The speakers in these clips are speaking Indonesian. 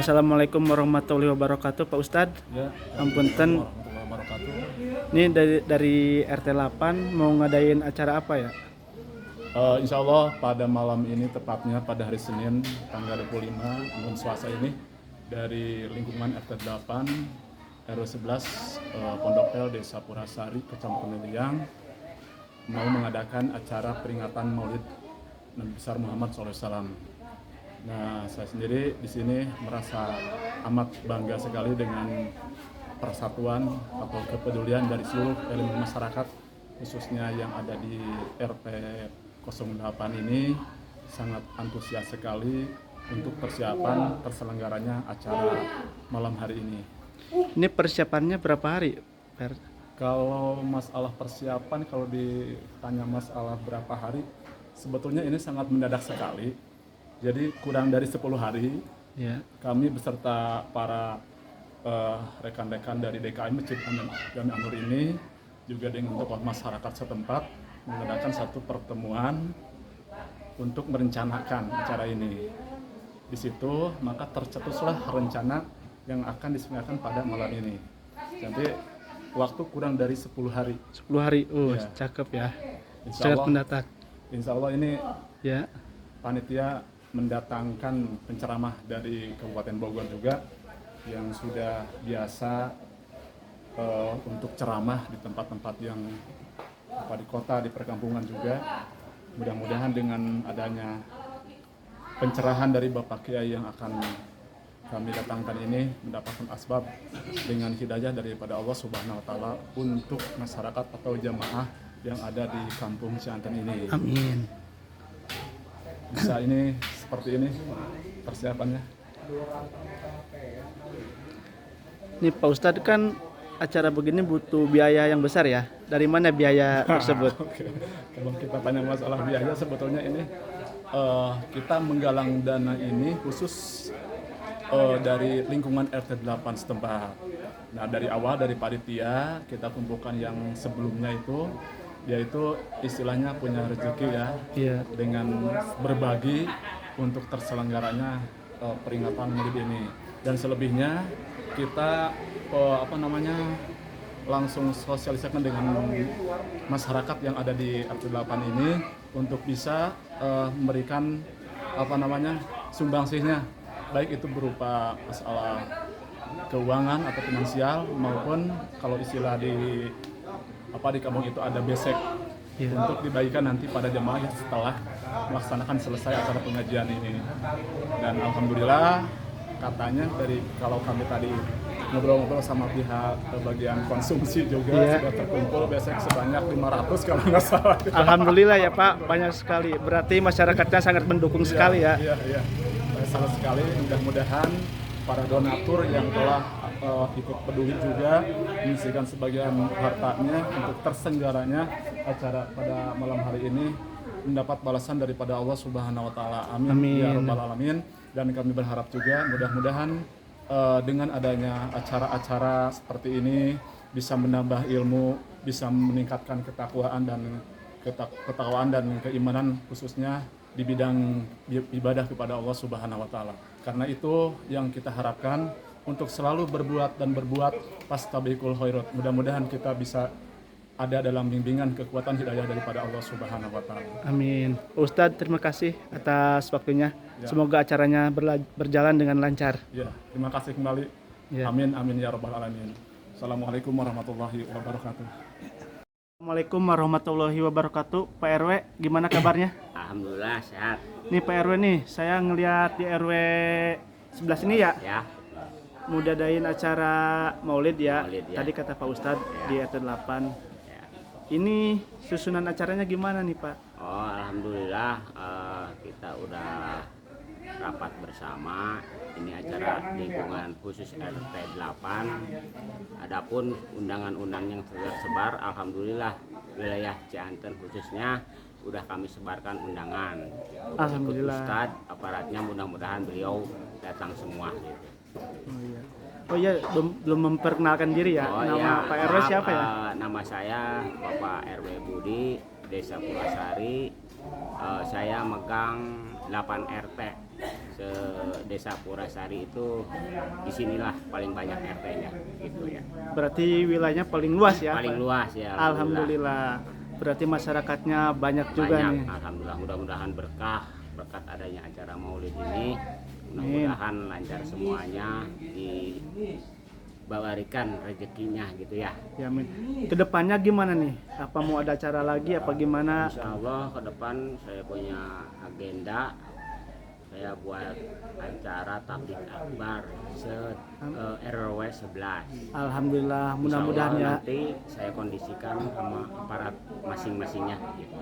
Assalamualaikum warahmatullahi wabarakatuh, Pak Ustadz. Ya, Ampunten, warahmatullahi wabarakatuh. ini dari RT 8 mau ngadain acara apa ya? Insya Allah pada malam ini, tepatnya pada hari Senin tanggal 25 bulan Selasa ini, dari lingkungan RT 8 RW 11 Pondok L Desa Purasari Kecamatan Leliang mau mengadakan acara peringatan Maulid Nabi besar Muhammad SAW. Nah, saya sendiri di sini merasa amat bangga sekali dengan persatuan atau kepedulian dari seluruh elemen masyarakat, khususnya yang ada di RT 08 ini sangat antusias sekali untuk persiapan terselenggaranya acara malam hari ini. Ini persiapannya berapa hari? Kalau masalah persiapan, kalau ditanya masalah berapa hari, sebetulnya ini sangat mendadak sekali. Jadi kurang dari 10 hari, Ya. kami beserta para rekan-rekan dari DKI Masjid Jami An-Nur ini juga dengan tokoh masyarakat setempat mengadakan satu pertemuan untuk merencanakan acara ini. Di situ maka tercetuslah rencana yang akan diselenggarakan pada malam ini. Jadi waktu kurang dari 10 hari. 10 hari, Ya. cakep ya. Insya Sangat Allah, mendadak. insya Allah ini Ya. panitia mendatangkan penceramah dari Kabupaten Bogor juga yang sudah biasa untuk ceramah di tempat-tempat yang di kota, di perkampungan juga. Mudah-mudahan dengan adanya pencerahan dari Bapak Kiai yang akan kami datangkan ini mendapatkan asbab dengan hidayah daripada Allah Subhanahu wa taala untuk masyarakat atau jamaah yang ada di kampung Cianten ini. Amin. Bisa ini seperti ini persiapannya. Ini Pak Ustadz, kan acara begini butuh biaya yang besar ya. Dari mana biaya tersebut? Oke. Kalau kita tanya masalah biaya, sebetulnya ini kita menggalang dana ini khusus dari lingkungan RT 8 setempat. Nah, dari awal dari panitia kita kumpulkan yang sebelumnya itu, yaitu istilahnya punya rezeki ya, Iya. dengan berbagi untuk terselenggaranya peringatan Maulid ini. Dan selebihnya kita langsung sosialisasikan dengan masyarakat yang ada di RT 8 ini untuk bisa memberikan sumbangsihnya, baik itu berupa masalah keuangan atau finansial maupun kalau istilah di kampung itu ada besek, Iya. untuk dibagikan nanti pada jemaah setelah melaksanakan selesai acara pengajian ini. Dan alhamdulillah katanya dari kalau kami tadi ngobrol-ngobrol sama pihak bagian konsumsi juga, Iya. sudah terkumpul besek sebanyak 500 kalau nggak salah. Alhamdulillah ya Pak, banyak sekali. Berarti masyarakatnya sangat mendukung sekali ya. Iya. Sangat sekali. Mudah-mudahan para donatur yang telah ikut peduli juga menyisihkan sebagian hartanya untuk terselenggaranya acara pada malam hari ini mendapat balasan daripada Allah Subhanahu wa taala. Amin. Amin. Ya rabbal alamin. Dan kami berharap juga mudah-mudahan dengan adanya acara-acara seperti ini bisa menambah ilmu, bisa meningkatkan ketakwaan dan keimanan, khususnya di bidang ibadah kepada Allah Subhanahu wa taala. Karena itu yang kita harapkan untuk selalu berbuat fastabiqul khairat. Mudah-mudahan kita bisa ada dalam bimbingan kekuatan hidayah daripada Allah Subhanahu wa taala. Amin. Ustadz, terima kasih atas waktunya. Ya. Semoga acaranya berjalan dengan lancar. Ya, terima kasih kembali. Ya. Amin ya rabbal alamin. Assalamualaikum warahmatullahi wabarakatuh. Assalamualaikum warahmatullahi wabarakatuh. Pak RW, gimana kabarnya? Alhamdulillah sehat. Nih Pak RW nih, saya ngelihat di RW 11 ini ya, Ya. mau dadain acara Maulid ya. Maulid, ya. Tadi kata Pak Ustadz di RT 8. Ya. Ini susunan acaranya gimana nih Pak? Oh, alhamdulillah kita udah rapat bersama. Ini acara lingkungan khusus RT 8. Adapun undangan-undangan yang tersebar, alhamdulillah wilayah Cianten khususnya udah kami sebarkan undangan. Alhamdulillah. Ikut Ustadz, aparatnya mudah-mudahan beliau datang semua gitu. Oh iya, belum memperkenalkan diri ya. Nama iya, Pak RW maaf, siapa ya? Nama saya Bapak RW Budi, Desa Purasari. Saya megang 8 RT Desa Purasari itu disinilah paling banyak RT-nya gitu ya. Berarti wilayahnya paling luas ya? Paling Pak? luas ya. Alhamdulillah. Berarti masyarakatnya banyak juga Banyak, nih. alhamdulillah. Mudah-mudahan berkat adanya acara Maulid ini, mudah-mudahan lancar semuanya, dibawarikan rezekinya gitu ya. Ya, amin. Kedepannya gimana nih? Apa mau ada acara lagi? Apa gimana? Insya Allah ke depan saya punya agenda, saya buat acara tablik akbar RW 11. Alhamdulillah, Insya mudah-mudahan Allah ya. nanti saya kondisikan sama aparat masing-masingnya gitu.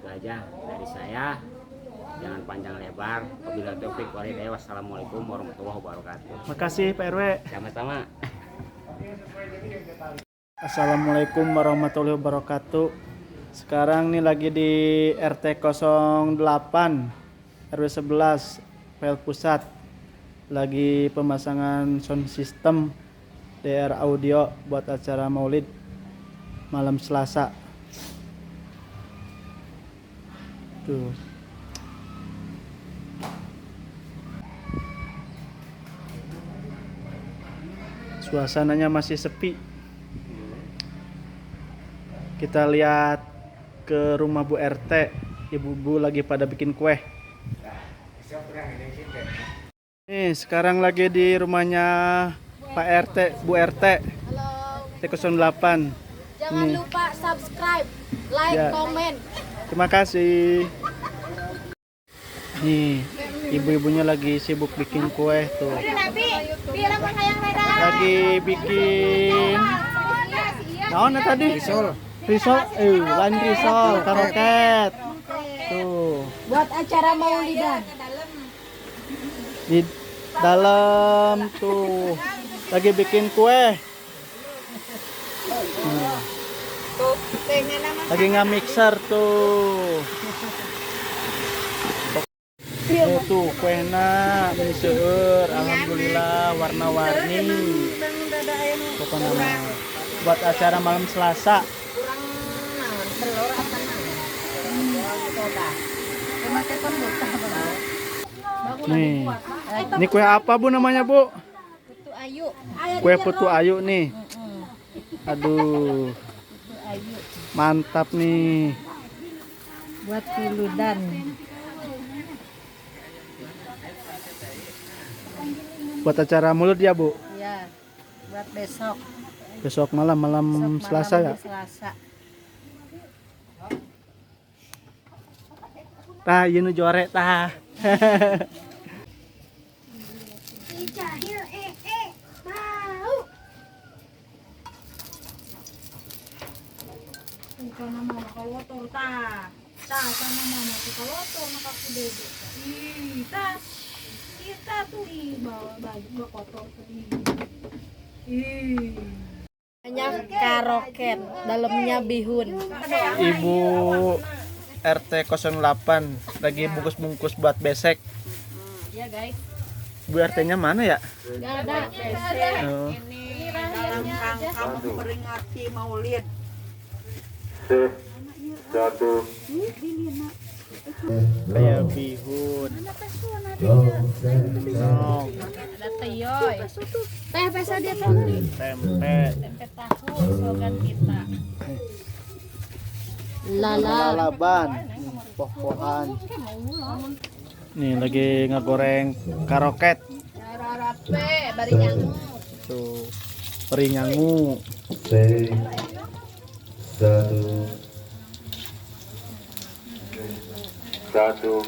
Itu aja dari saya, jangan panjang lebar. Wabillahi taufik wal hidayah. Wassalamualaikum warahmatullahi wabarakatuh. Makasih Pak RW. Sama-sama. Assalamualaikum warahmatullahi wabarakatuh. Sekarang nih lagi di RT 08 RW 11 PL Pusat. Lagi pemasangan sound system DR audio buat acara Maulid malam Selasa. Tuh. Suasananya masih sepi. Kita lihat ke rumah Bu RT. Ibu-ibu lagi pada bikin kue. Nih, sekarang lagi di rumahnya Pak RT, Bu RT. Halo. T08. Jangan Nih. lupa subscribe, like, Ya. komen. Terima kasih. Nih, ibu-ibunya lagi sibuk bikin kue tuh. Lagi bikin naon tadi? Risol. Risol, lain risol, karoket. Tuh. Buat acara Maulidan. Di dalam tuh lagi bikin kue. Lagi nge-mixer tuh. Tuh kuehna ini seueur, alhamdulillah warna-warni. Pokoknya mah buat acara malam Selasa. Nih, ini kue apa Bu namanya Bu? Putu Ayu. Kue putu ayu nih. Aduh, mantap nih. Buat Tuludan. Buat acara mulut ya Bu? Ya, buat besok. Besok malam Besok Selasa malam ya? di Selasa. Tah, ieu nu jore tah. Kana mama kalotor ta. Ta kana mama tu kalotor maka kudede. Ih, ta. Kita tuh bawa baju kotor tuh. Ih. Banyak karoket, dalamnya bihun. Ibu RT 08 lagi bungkus-bungkus buat besek. Ya guys. Bu RT-nya mana ya? Gak ada. Oh. Ini dalam rangka memperingati Maulid. Kayak bihun. Oh, ada teyoy. Teh pesa dia tadi. tempe. Tempe tahu slogan kita. Lalaban. Poh-pohan. Nih lagi ngegoreng karoket. Rape, bari nyangu. Tuh. Peri nyangu. Satu.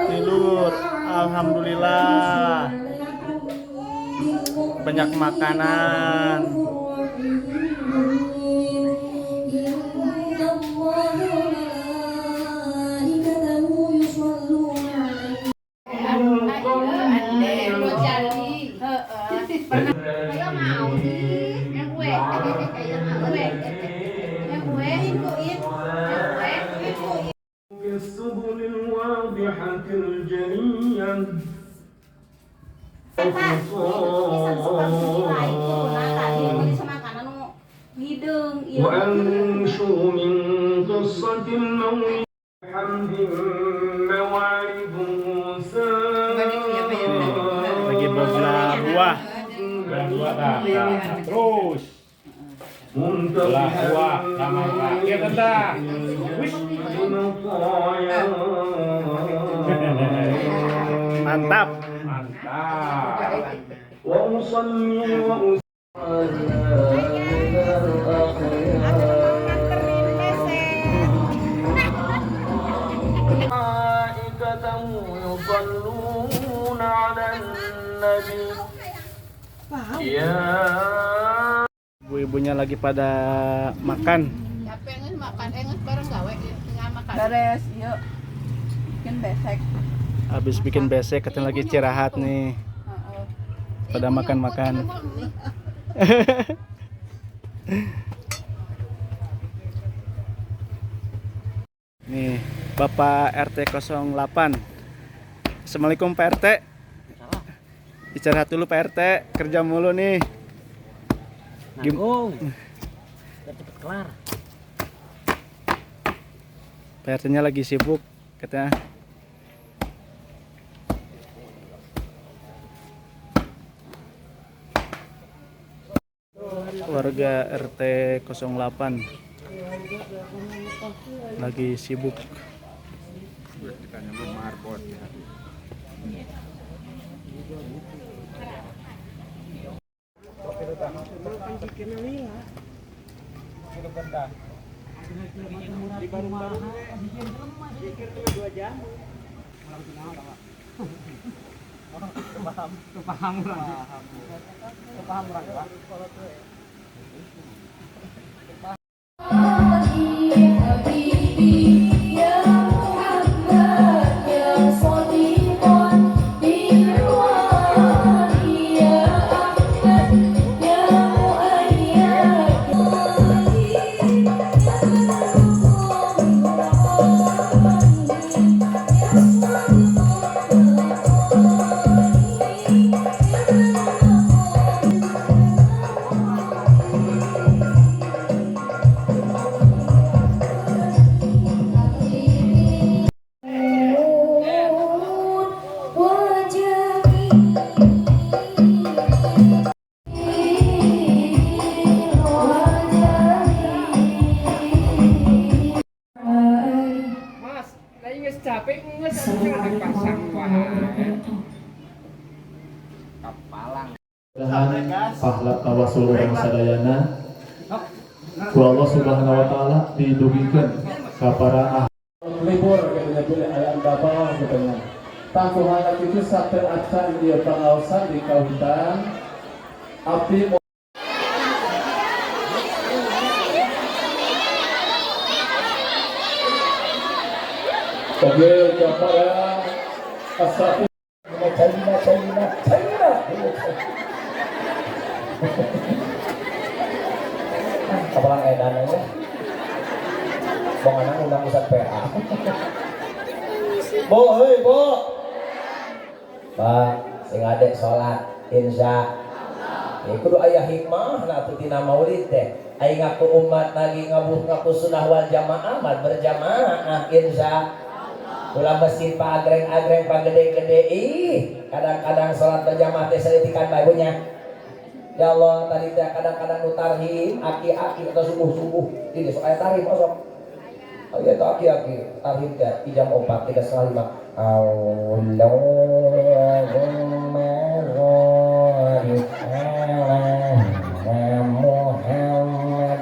Tilur, alhamdulillah. Banyak makanan. Pak, bisa seperti lain tuh. Nah, tadi yang tadi semakan anu hidung, iya. وأنشر من قصة المولد حمد موعده Lagi bebelah buah. Yang dua dah. Terus. Belah buah sama terakhir dah. Mantap. Mantap. وأصلي ملائكته يصلون على النبي يا Ibu-ibunya lagi pada makan. Ya pengen makan, enges bareng gawe tengah makan. Beres, yuk. Bikin besek. Habis bikin besek katanya lagi istirahat nih. Pada makan-makan. Nih, Bapak RT 08. Assalamualaikum Pak RT. Istirahat dulu Pak RT, kerja mulu nih. Nanggung. Biar cepet kelar. Pak RT-nya lagi sibuk katanya. Warga RT 08 lagi sibuk. Pahala tawasul orang sadayana ku Allah subhanahu wa ta'ala didugikeun ka para libur katanya pilih ayam bapak katanya tangkuhan itu sate acan dia pengawasan di kautan api oke kepada asap China kapalang edan aja bong undang pusat PA bo hei bo Pak sing adek sholat insya ya kudu aya hikmah na tina maulid teh aing ngaku umat lagi ngaku sunnah wal jamaah mat berjamaah insya ulah masjid pa agreng-agreng pa gede-gede kadang-kadang sholat berjamaah teh salitikan bagunya. Ya Allah, tadi teh kadang-kadang nu tarhim, aki-aki atau subuh-subuh. Ini sok aya tarhim osok. Oh iya itu aki-aki, tarhim teh jam 4 3:30. Allahumma sholli ala Muhammad.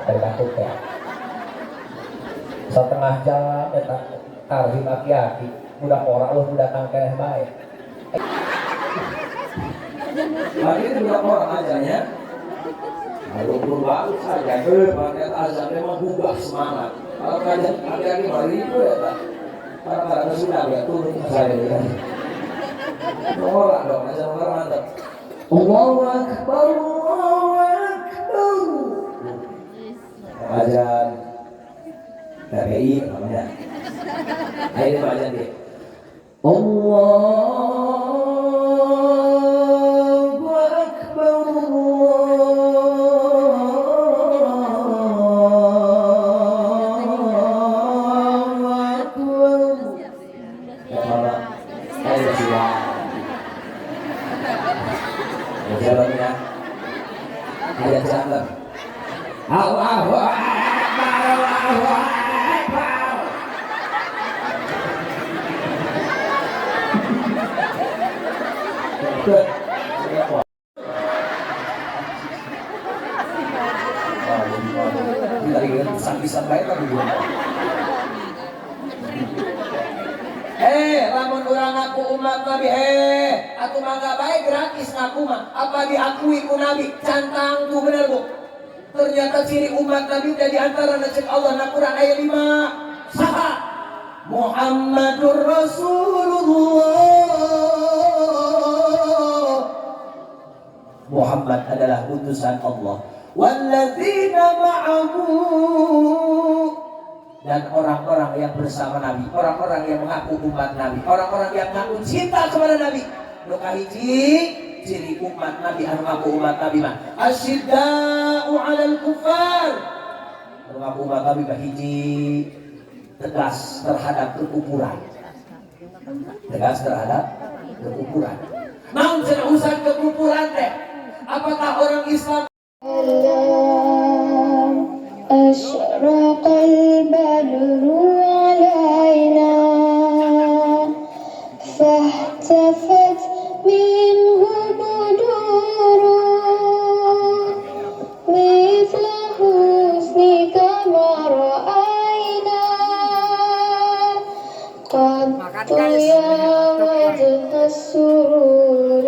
Terbatuk teh. Setengah jam eta tarhim aki-aki, budak ora budak tangkeh bae. Hari ini budak orang ajarnya lalu berbalik saja pakai azan memang gugah semangat kalau kajian hari-hari hari itu ya tak karena sudah ya turun saya ya orang dong azan orang mantap Allahu Akbar azan KPI namanya ayo azan dia Allahu Akbar, Allahu Akbar. Ayo siap. Jalannya. Ayo jalan. Allahu Akbar, Allahu Akbar. Good. Pisang-pisang baik tapi gue. Lamun urang ngaku umat Nabi, atuh mangga baik gratis ngaku mah. Apa diakui ku Nabi? Cantang tuh bener bu. Ternyata ciri umat Nabi udah diantara cek Allah na Quran ayat 5. Saha Muhammadur Rasulullah. Muhammad adalah utusan Allah. Walladzina ma'ahu, dan orang-orang yang bersama Nabi, orang-orang yang mengaku umat Nabi, orang-orang yang mengaku cinta kepada Nabi. Nu kahiji ciri umat Nabi anu ngaku umat Nabi mah asyidda'u 'alal kufar. Anu ngaku umat Nabi kahiji tegas terhadap kekufuran. Tegas terhadap kekufuran. Namun cenah urusan kekufuran teh, apakah orang Islam أشرق البدر علينا فاحتفت منه بدور مثل حسنك ما رأينا قط يا وجه السرور